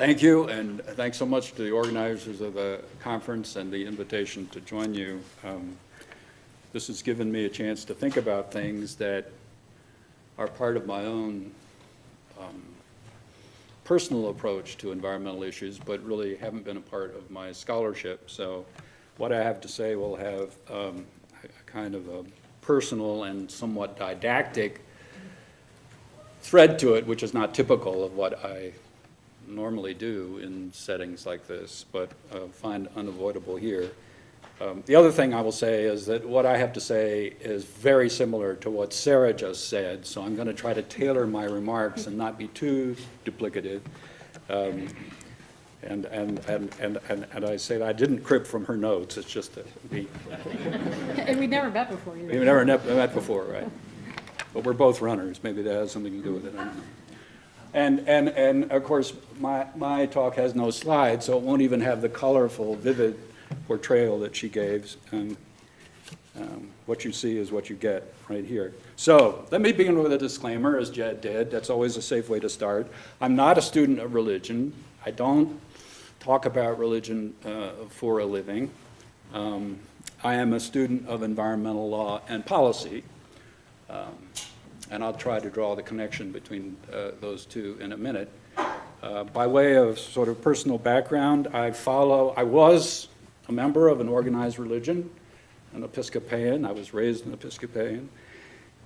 Thank you, and thanks so much to the organizers of the conference and the invitation to join you. This has given me a chance to think about things that are part of my own personal approach to environmental issues, but really haven't been a part of my scholarship. So what I have to say will have a kind of a personal and somewhat didactic thread to it, which is not typical of what I normally do in settings like this, but find unavoidable here. The other thing I will say is that what I have to say is very similar to what Sarah just said, so I'm going to try to tailor my remarks and not be too duplicative. And I say that I didn't crib from her notes, it's just that we... And we'd never met before either. We've never met before, right? But we're both runners, maybe that has something to do with it, I don't know. And of course, my talk has no slides, so it won't even have the colorful, vivid portrayal that she gave. What you see is what you get right here. So let me begin with a disclaimer, as Jed did. That's always a safe way to start. I'm not a student of religion. I don't talk about religion for a living. I am a student of environmental law and policy. And I'll try to draw the connection between those two in a minute. By way of sort of personal background, I was a member of an organized religion, an Episcopalian. I was raised an Episcopalian.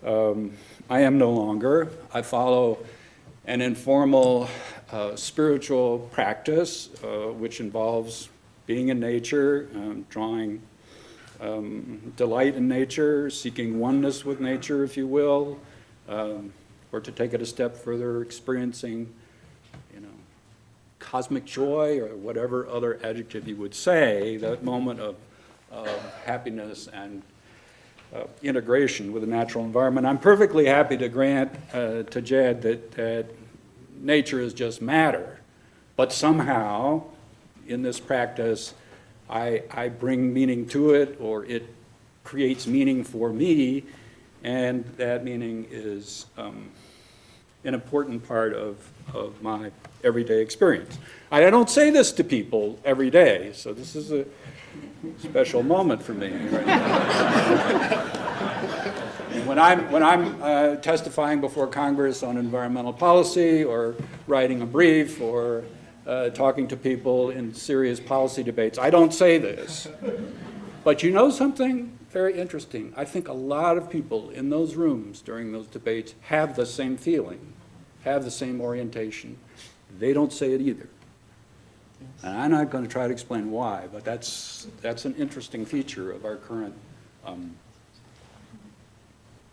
I am no longer. I follow an informal spiritual practice, which involves being in nature, drawing delight in nature, seeking oneness with nature, if you will, or to take it a step further, experiencing, cosmic joy or whatever other adjective you would say, that moment of happiness and integration with the natural environment. I'm perfectly happy to grant to Jed that nature is just matter, but somehow in this practice I bring meaning to it, or it creates meaning for me, and that meaning is an important part of my everyday experience. I don't say this to people every day, so this is a special moment for me right now. When I'm testifying before Congress on environmental policy, or writing a brief, or talking to people in serious policy debates, I don't say this. But you know something very interesting? I think a lot of people in those rooms during those debates have the same feeling, have the same orientation. They don't say it either. And I'm not going to try to explain why, but that's an interesting feature of our current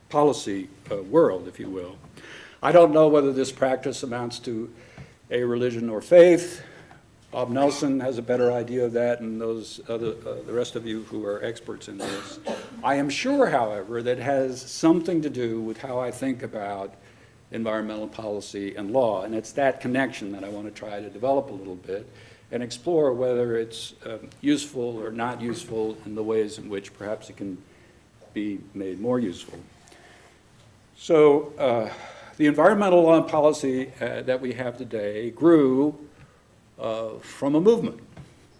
policy world, if you will. I don't know whether this practice amounts to a religion or faith. Bob Nelson has a better idea of that, and the rest of you who are experts in this. I am sure, however, that it has something to do with how I think about environmental policy and law, and it's that connection that I want to try to develop a little bit and explore whether it's useful or not useful in the ways in which perhaps it can be made more useful. So the environmental law and policy that we have today grew from a movement,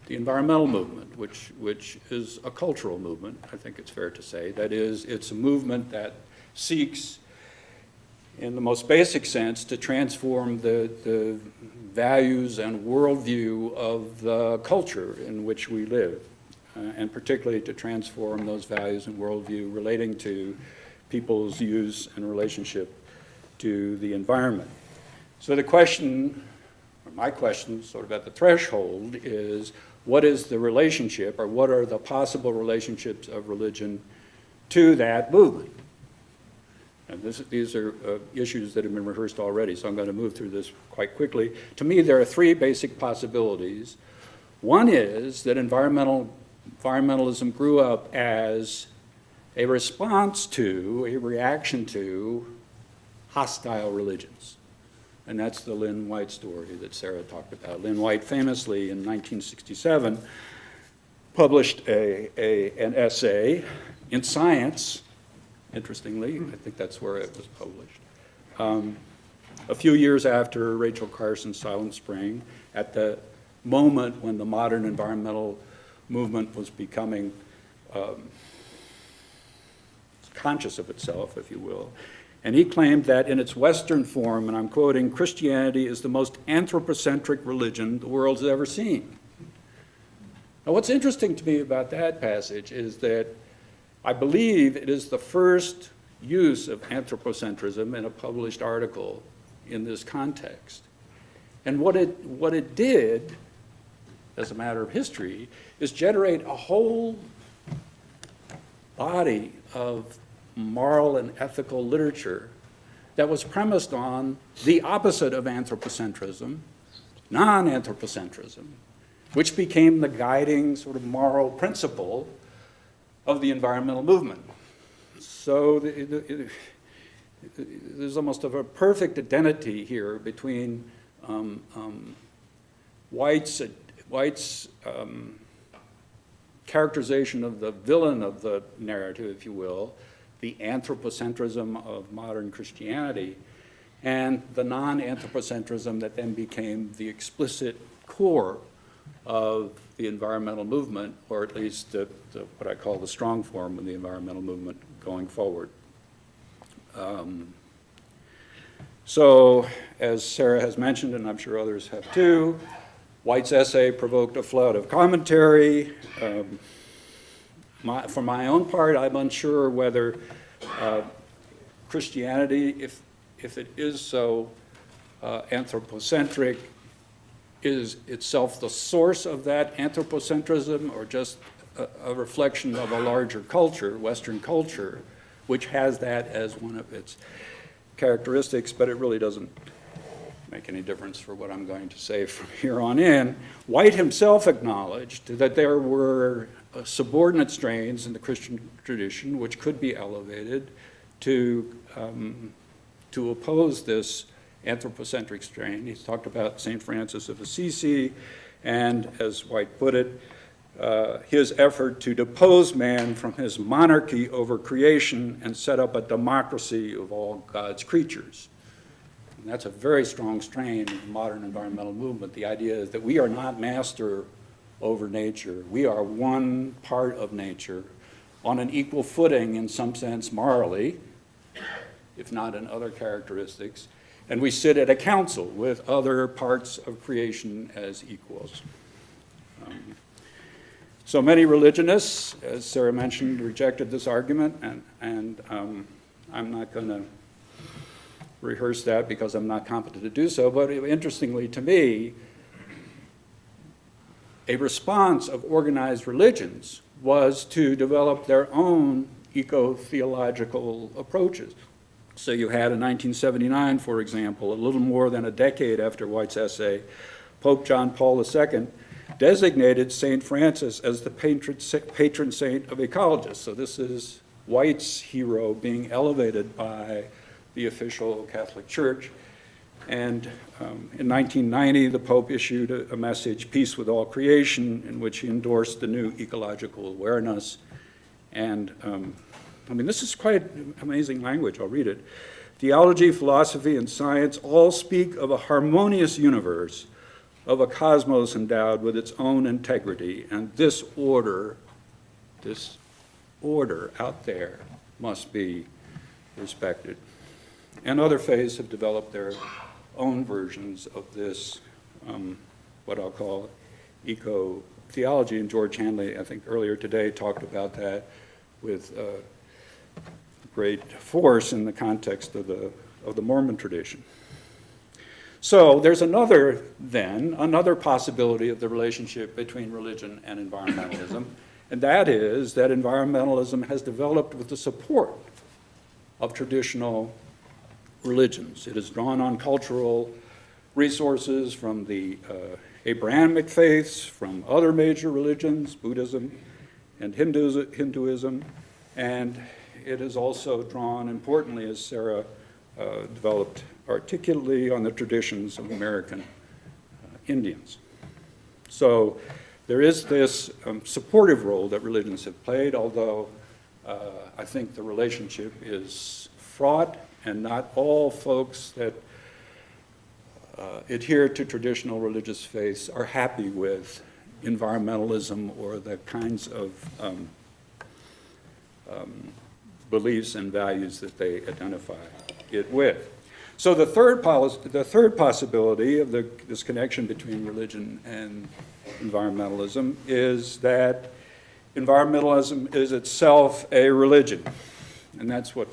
the environmental movement, which is a cultural movement, I think it's fair to say. That is, it's a movement that seeks, in the most basic sense, to transform the values and worldview of the culture in which we live, and particularly to transform those values and worldview relating to people's use and relationship to the environment. So the question, or my question, sort of at the threshold, is what is the relationship, or what are the possible relationships of religion to that movement? And these are issues that have been rehearsed already, so I'm going to move through this quite quickly. To me, there are three basic possibilities. One is that environmentalism grew up as a response to, a reaction to, hostile religions. And that's the Lynn White story that Sarah talked about. Lynn White famously, in 1967, published an essay in Science, interestingly, I think that's where it was published, a few years after Rachel Carson's Silent Spring, at the moment when the modern environmental movement was becoming conscious of itself, if you will. And he claimed that in its Western form, and I'm quoting, "Christianity is the most anthropocentric religion the world has ever seen." Now, what's interesting to me about that passage is that I believe it is the first use of anthropocentrism in a published article in this context. And what it did, as a matter of history, is generate a whole body of moral and ethical literature that was premised on the opposite of anthropocentrism, non-anthropocentrism, which became the guiding sort of moral principle of the environmental movement. So there's almost a perfect identity here between White's characterization of the villain of the narrative, if you will, the anthropocentrism of modern Christianity, and the non-anthropocentrism that then became the explicit core of the environmental movement, or at least what I call the strong form of the environmental movement going forward. So, as Sarah has mentioned, and I'm sure others have too, White's essay provoked a flood of commentary. For my own part, I'm unsure whether Christianity, if it is so anthropocentric, is itself the source of that anthropocentrism, or just a reflection of a larger culture, Western culture, which has that as one of its characteristics, but it really doesn't make any difference for what I'm going to say from here on in. White himself acknowledged that there were subordinate strains in the Christian tradition which could be elevated to oppose this anthropocentric strain. He's talked about St. Francis of Assisi, and as White put it, his effort to depose man from his monarchy over creation and set up a democracy of all God's creatures. And that's a very strong strain of the modern environmental movement. The idea is that we are not master over nature. We are one part of nature on an equal footing in some sense morally, if not in other characteristics. And we sit at a council with other parts of creation as equals. So many religionists, as Sarah mentioned, rejected this argument, and I'm not going to rehearse that because I'm not competent to do so, but interestingly to me, a response of organized religions was to develop their own eco-theological approaches. So you had in 1979, for example, a little more than a decade after White's essay, Pope John Paul II designated St. Francis as the patron saint of ecologists. So this is White's hero being elevated by the official Catholic Church. And in 1990, the Pope issued a message, "Peace with all creation," in which he endorsed the new ecological awareness. And I mean, this is quite amazing language. I'll read it. "Theology, philosophy, and science all speak of a harmonious universe, of a cosmos endowed with its own integrity, and this order out there must be respected." And other faiths have developed their own versions of this, what I'll call eco-theology, and George Hanley, I think earlier today, talked about that with great force in the context of the Mormon tradition. So there's another possibility of the relationship between religion and environmentalism, and that is that environmentalism has developed with the support of traditional religions. It has drawn on cultural resources from the Abrahamic faiths, from other major religions, Buddhism and Hinduism, and it has also drawn, importantly, as Sarah developed articulately, on the traditions of American Indians. So there is this supportive role that religions have played, although I think the relationship is fraught, and not all folks that adhere to traditional religious faiths are happy with environmentalism or the kinds of beliefs and values that they identify it with. So the third possibility of this connection between religion and environmentalism is that environmentalism is itself a religion. And that's what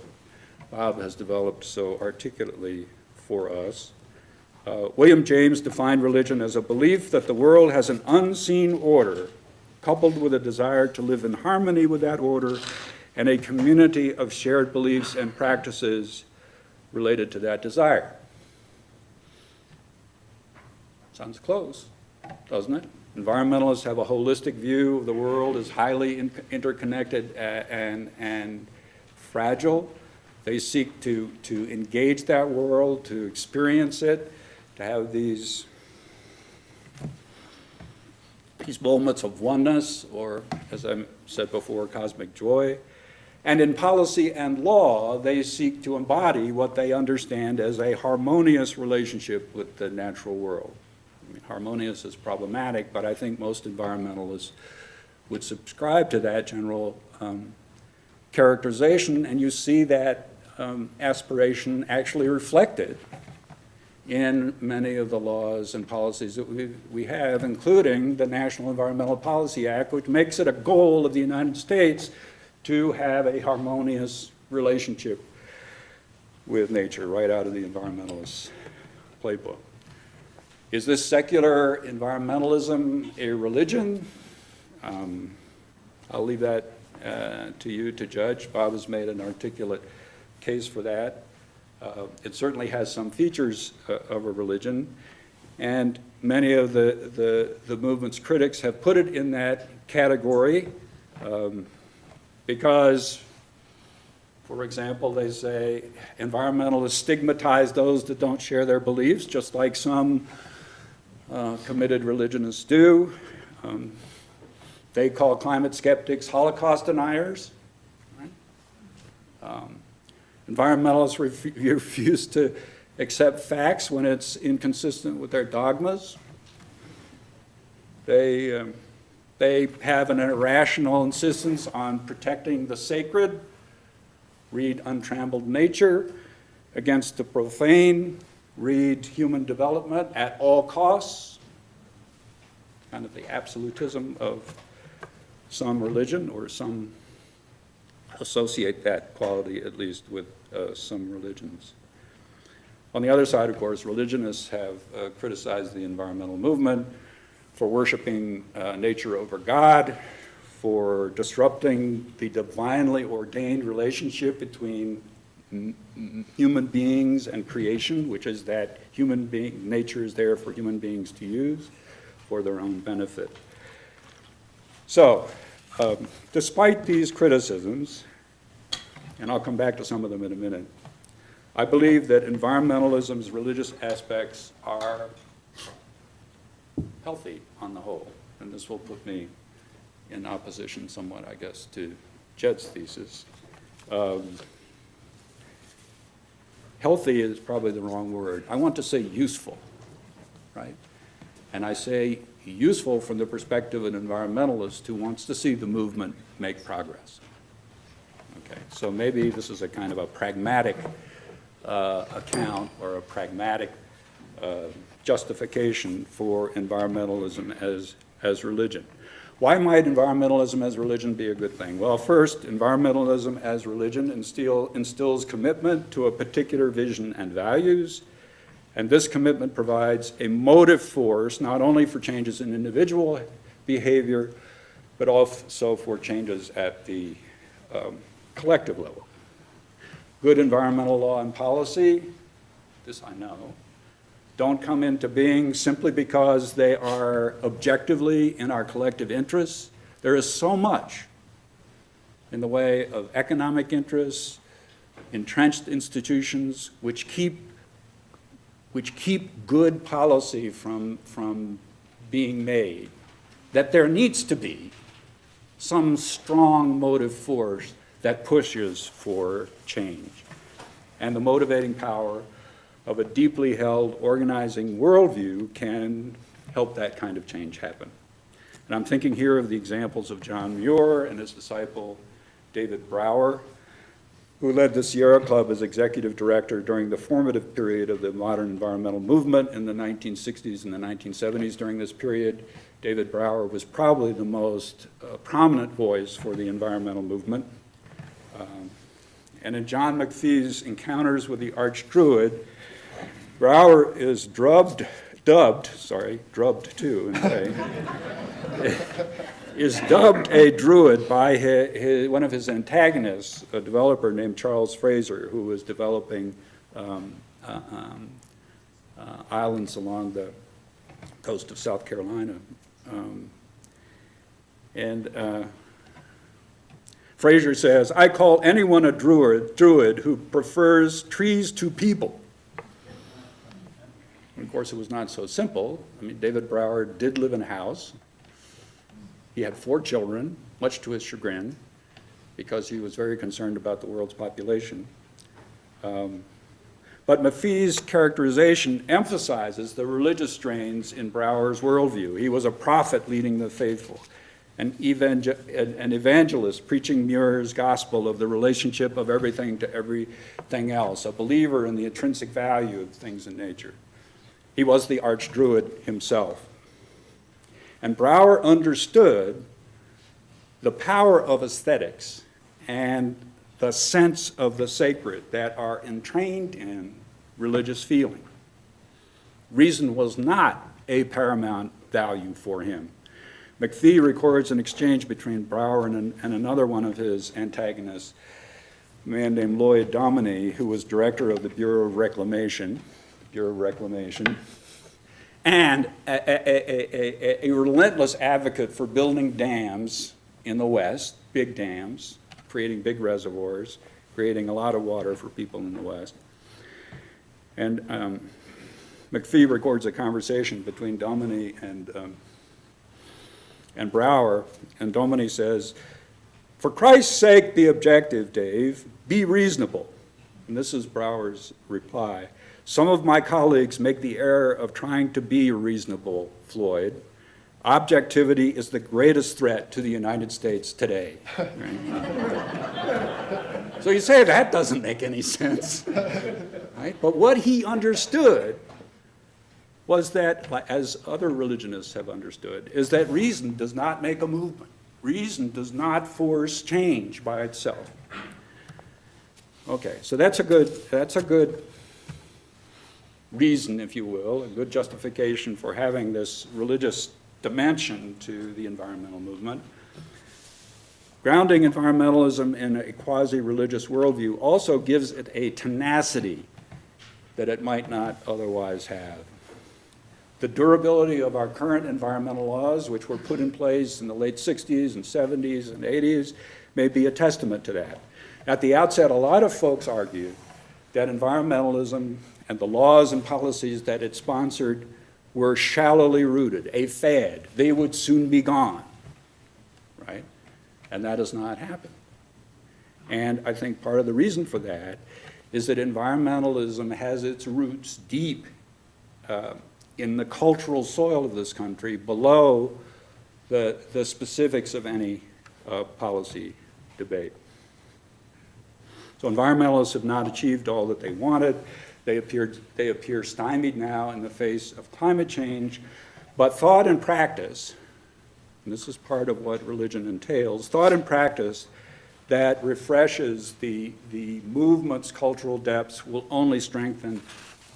Bob has developed so articulately for us. William James defined religion as a belief that the world has an unseen order, coupled with a desire to live in harmony with that order, and a community of shared beliefs and practices related to that desire. Sounds close, doesn't it? Environmentalists have a holistic view of the world as highly interconnected and fragile. They seek to engage that world, to experience it, to have these moments of oneness, or, as I said before, cosmic joy. And in policy and law, they seek to embody what they understand as a harmonious relationship with the natural world. I mean, harmonious is problematic, but I think most environmentalists would subscribe to that general characterization, and you see that aspiration actually reflected in many of the laws and policies that we have, including the National Environmental Policy Act, which makes it a goal of the United States to have a harmonious relationship with nature, right out of the environmentalist playbook. Is this secular environmentalism a religion? I'll leave that to you to judge. Bob has made an articulate case for that. It certainly has some features of a religion, and many of the movement's critics have put it in that category because, for example, they say environmentalists stigmatize those that don't share their beliefs, just like some committed religionists do. They call climate skeptics Holocaust deniers. Right? Environmentalists refuse to accept facts when it's inconsistent with their dogmas. They have an irrational insistence on protecting the sacred, read untrammeled nature, against the profane, read human development at all costs, kind of the absolutism of some religion, or some associate that quality at least with some religions. On the other side, of course, religionists have criticized the environmental movement for worshiping nature over God, for disrupting the divinely ordained relationship between human beings and creation, which is that nature is there for human beings to use for their own benefit. So, despite these criticisms, and I'll come back to some of them in a minute, I believe that environmentalism's religious aspects are healthy on the whole, and this will put me in opposition somewhat, I guess, to Jed's thesis. Healthy is probably the wrong word. I want to say useful, right? And I say useful from the perspective of an environmentalist who wants to see the movement make progress. Okay, so maybe this is a kind of a pragmatic account, or a pragmatic justification for environmentalism as religion. Why might environmentalism as religion be a good thing? Well, first, environmentalism as religion instills commitment to a particular vision and values, and this commitment provides a motive force not only for changes in individual behavior, but also for changes at the collective level. Good environmental law and policy, this I know, don't come into being simply because they are objectively in our collective interests. There is so much in the way of economic interests, entrenched institutions, which keep good policy from being made, that there needs to be some strong motive force that pushes for change. And the motivating power of a deeply held organizing worldview can help that kind of change happen. And I'm thinking here of the examples of John Muir and his disciple David Brower, who led the Sierra Club as executive director during the formative period of the modern environmental movement in the 1960s and the 1970s. During this period, David Brower was probably the most prominent voice for the environmental movement. And in John McPhee's Encounters with the Archdruid, Brower is drubbed too, in a way, is dubbed a druid by one of his antagonists, a developer named Charles Fraser, who was developing islands along the coast of South Carolina. Fraser says, "I call anyone a druid who prefers trees to people." And of course, it was not so simple. I mean, David Brower did live in a house. He had 4 children, much to his chagrin, because he was very concerned about the world's population. But McPhee's characterization emphasizes the religious strains in Brower's worldview. He was a prophet leading the faithful, an evangelist preaching Muir's gospel of the relationship of everything to everything else, a believer in the intrinsic value of things in nature. He was the archdruid himself. And Brower understood the power of aesthetics and the sense of the sacred that are entrained in religious feeling. Reason was not a paramount value for him. McPhee records an exchange between Brower and another one of his antagonists, a man named Lloyd Dominey, who was director of the Bureau of Reclamation, and a relentless advocate for building dams in the West, big dams, creating big reservoirs, creating a lot of water for people in the West. And McPhee records a conversation between Dominey and Brower, and Dominey says, "For Christ's sake, be objective, Dave. Be reasonable." And this is Brower's reply. "Some of my colleagues make the error of trying to be reasonable, Floyd. Objectivity is the greatest threat to the United States today." Right? So you say that doesn't make any sense, right? But what he understood was that, as other religionists have understood, is that reason does not make a movement. Reason does not force change by itself. Okay, so that's a good reason, if you will, a good justification for having this religious dimension to the environmental movement. Grounding environmentalism in a quasi-religious worldview also gives it a tenacity that it might not otherwise have. The durability of our current environmental laws, which were put in place in the late 60s and 70s and 80s, may be a testament to that. At the outset, a lot of folks argued that environmentalism and the laws and policies that it sponsored were shallowly rooted, a fad. They would soon be gone, right? And that has not happened. And I think part of the reason for that is that environmentalism has its roots deep in the cultural soil of this country, below the specifics of any policy debate. So environmentalists have not achieved all that they wanted. They appear stymied now in the face of climate change, but thought and practice, and this is part of what religion entails, thought and practice that refreshes the movement's cultural depths will only strengthen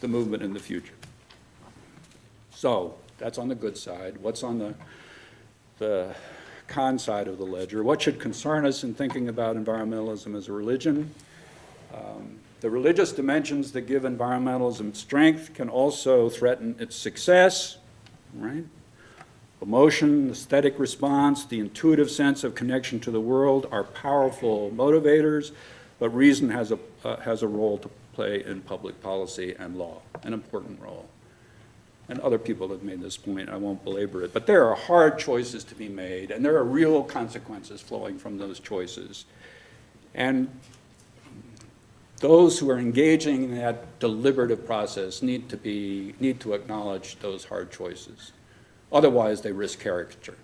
the movement in the future. So that's on the good side. What's on the con side of the ledger? What should concern us in thinking about environmentalism as a religion? The religious dimensions that give environmentalism strength can also threaten its success, right? Emotion, aesthetic response, the intuitive sense of connection to the world are powerful motivators, but reason has a role to play in public policy and law, an important role. And other people have made this point, I won't belabor it, but there are hard choices to be made, and there are real consequences flowing from those choices. And those who are engaging in that deliberative process need to acknowledge those hard choices. Otherwise, they risk caricature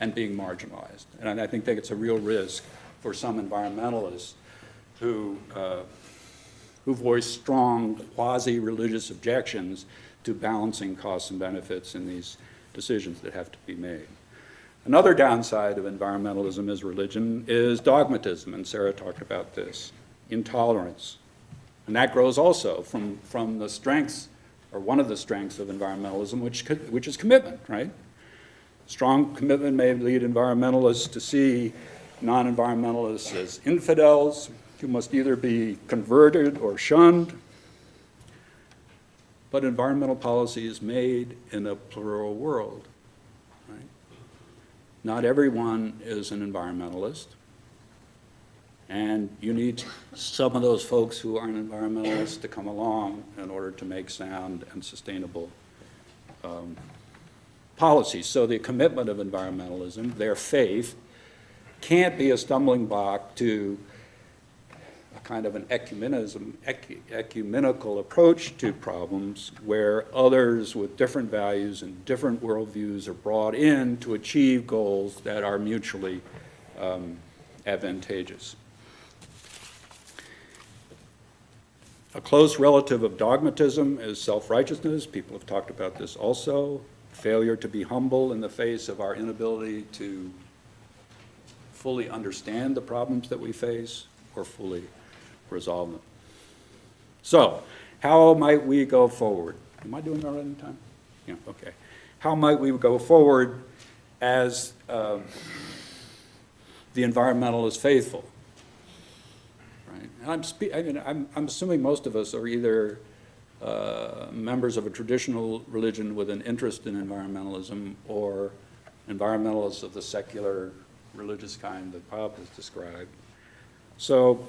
and being marginalized. And I think that it's a real risk for some environmentalists who voice strong quasi-religious objections to balancing costs and benefits in these decisions that have to be made. Another downside of environmentalism as religion is dogmatism, and Sarah talked about this, intolerance. And that grows also from the strengths, or one of the strengths of environmentalism, which is commitment, right? Strong commitment may lead environmentalists to see non-environmentalists as infidels who must either be converted or shunned. But environmental policy is made in a plural world, right? Not everyone is an environmentalist, and you need some of those folks who aren't environmentalists to come along in order to make sound and sustainable policies. So the commitment of environmentalism, their faith, can't be a stumbling block to a kind of an ecumenical approach to problems where others with different values and different worldviews are brought in to achieve goals that are mutually advantageous. A close relative of dogmatism is self-righteousness. People have talked about this also. Failure to be humble in the face of our inability to fully understand the problems that we face or fully resolve them. So, how might we go forward? Am I doing all right in time? Yeah, okay. How might we go forward as the environmentalist faithful? Right? I'm assuming most of us are either members of a traditional religion with an interest in environmentalism or environmentalists of the secular religious kind that Bob has described. So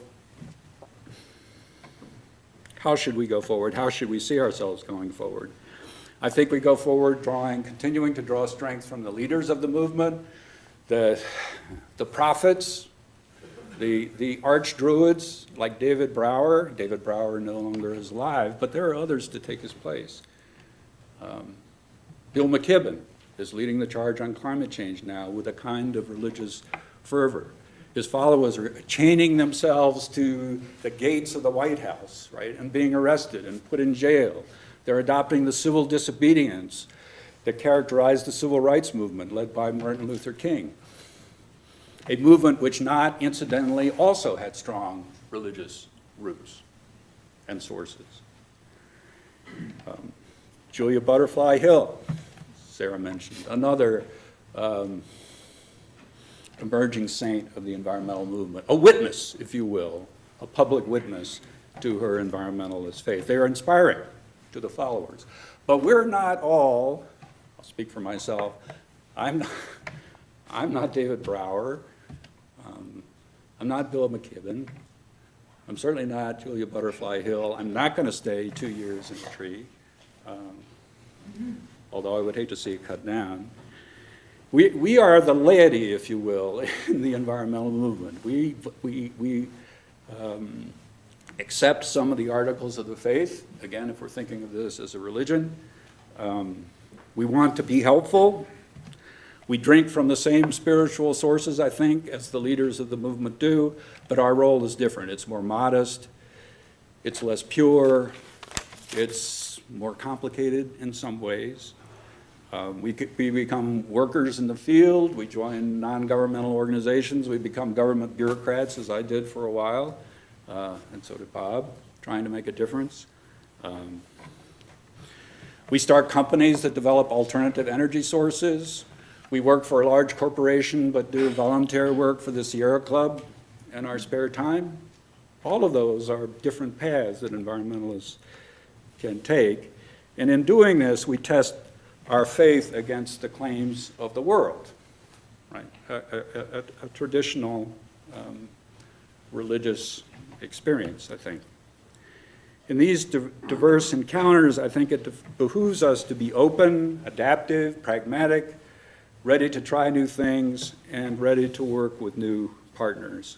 how should we go forward? How should we see ourselves going forward? I think we go forward continuing to draw strength from the leaders of the movement, the prophets, the arch-druids like David Brower. David Brower no longer is alive, but there are others to take his place. Bill McKibben is leading the charge on climate change now with a kind of religious fervor. His followers are chaining themselves to the gates of the White House, right, and being arrested and put in jail. They're adopting the civil disobedience that characterized the civil rights movement led by Martin Luther King, a movement which not incidentally also had strong religious roots and sources. Julia Butterfly Hill, Sarah mentioned, another emerging saint of the environmental movement, a witness, if you will, a public witness to her environmentalist faith. They are inspiring to the followers. But we're not all, I'll speak for myself, I'm not David Brower, I'm not Bill McKibben, I'm certainly not Julia Butterfly Hill, I'm not going to stay 2 years in the tree, although I would hate to see it cut down. We are the laity, if you will, in the environmental movement. We accept some of the articles of the faith, again, if we're thinking of this as a religion. We want to be helpful. We drink from the same spiritual sources, I think, as the leaders of the movement do, but our role is different. It's more modest, it's less pure, it's more complicated in some ways. We become workers in the field, we join non-governmental organizations, we become government bureaucrats, as I did for a while, and so did Bob, trying to make a difference. We start companies that develop alternative energy sources. We work for a large corporation but do voluntary work for the Sierra Club in our spare time. All of those are different paths that environmentalists can take. And in doing this, we test our faith against the claims of the world, right? A traditional religious experience, I think. In these diverse encounters, I think it behooves us to be open, adaptive, pragmatic, ready to try new things, and ready to work with new partners.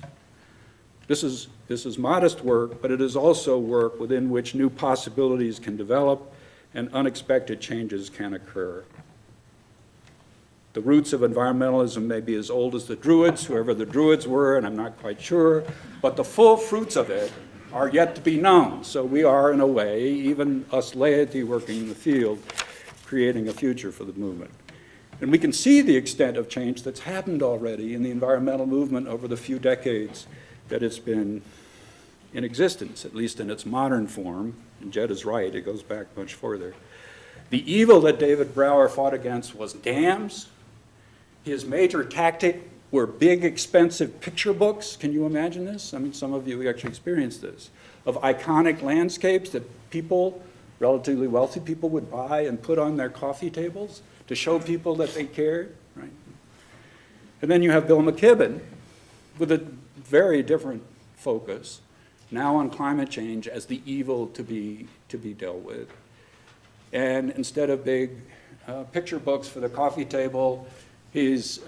This is This is modest work, but it is also work within which new possibilities can develop and unexpected changes can occur. The roots of environmentalism may be as old as the Druids, whoever the Druids were, and I'm not quite sure, but the full fruits of it are yet to be known. So we are, in a way, even us laity working in the field, creating a future for the movement. And we can see the extent of change that's happened already in the environmental movement over the few decades that it's been in existence, at least in its modern form. And Jed is right, it goes back much further. The evil that David Brower fought against was dams. His major tactic were big, expensive picture books. Can you imagine this? I mean, some of you actually experienced this, of iconic landscapes that people, relatively wealthy people, would buy and put on their coffee tables to show people that they cared, right? And then you have Bill McKibben with a very different focus, now on climate change as the evil to be dealt with. And instead of big picture books for the coffee table, he's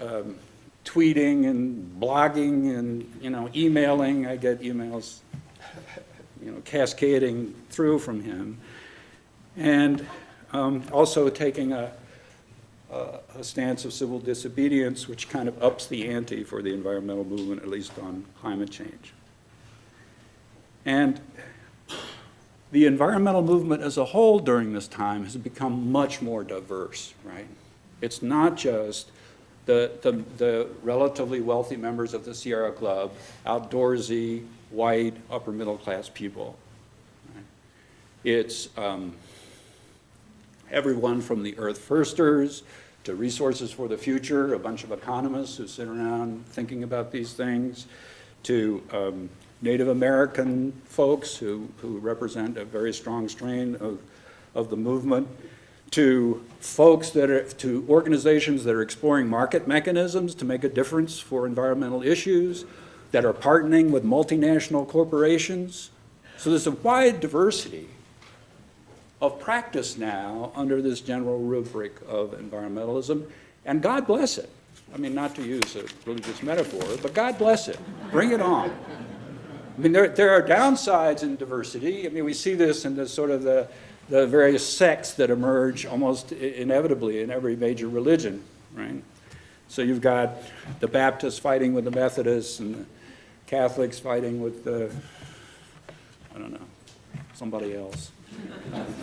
tweeting and blogging and emailing. I get emails cascading through from him. And also taking a stance of civil disobedience, which kind of ups the ante for the environmental movement, at least on climate change. And the environmental movement as a whole during this time has become much more diverse, right? It's not just the relatively wealthy members of the Sierra Club, outdoorsy, white, upper middle class people. Right? It's everyone from the Earth Firsters to Resources for the Future, a bunch of economists who sit around thinking about these things, to Native American folks who represent a very strong strain of the movement, to folks to organizations that are exploring market mechanisms to make a difference for environmental issues, that are partnering with multinational corporations. So there's a wide diversity of practice now under this general rubric of environmentalism, and God bless it. I mean, not to use a religious metaphor, but God bless it. Bring it on. I mean, there are downsides in diversity. I mean, we see this in the sort of the various sects that emerge almost inevitably in every major religion, right? So you've got the Baptists fighting with the Methodists and the Catholics fighting with the, I don't know, somebody else. I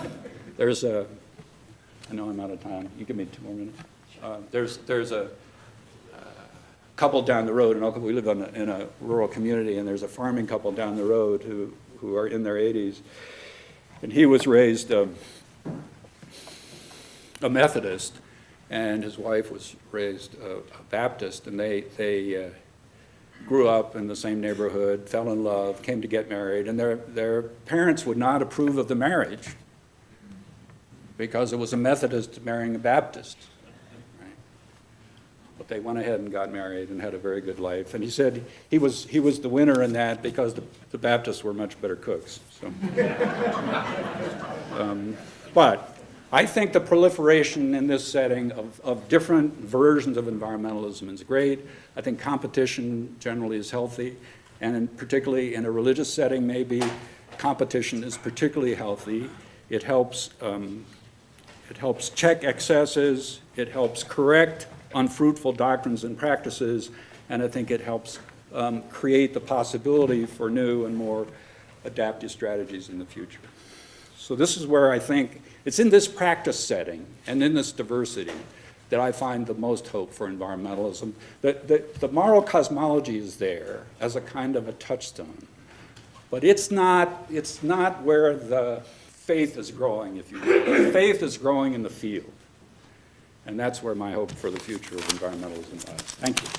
know I'm out of time. You give me 2 more minutes. There's a couple down the road, and we live in a rural community, and there's a farming couple down the road who are in their 80s. And he was raised a Methodist, and his wife was raised a Baptist, and they grew up in the same neighborhood, fell in love, came to get married, and their parents would not approve of the marriage because it was a Methodist marrying a Baptist. Right? But they went ahead and got married and had a very good life. And he said he was the winner in that because the Baptists were much better cooks. So. But I think the proliferation in this setting of different versions of environmentalism is great. I think competition generally is healthy, and particularly in a religious setting, maybe competition is particularly healthy. It helps check excesses, it helps correct unfruitful doctrines and practices, and I think it helps create the possibility for new and more adaptive strategies in the future. So this is where I think it's in this practice setting and in this diversity that I find the most hope for environmentalism. The moral cosmology is there as a kind of a touchstone, but it's not where the faith is growing, if you will. The faith is growing in the field, and that's where my hope for the future of environmentalism lies. Thank you.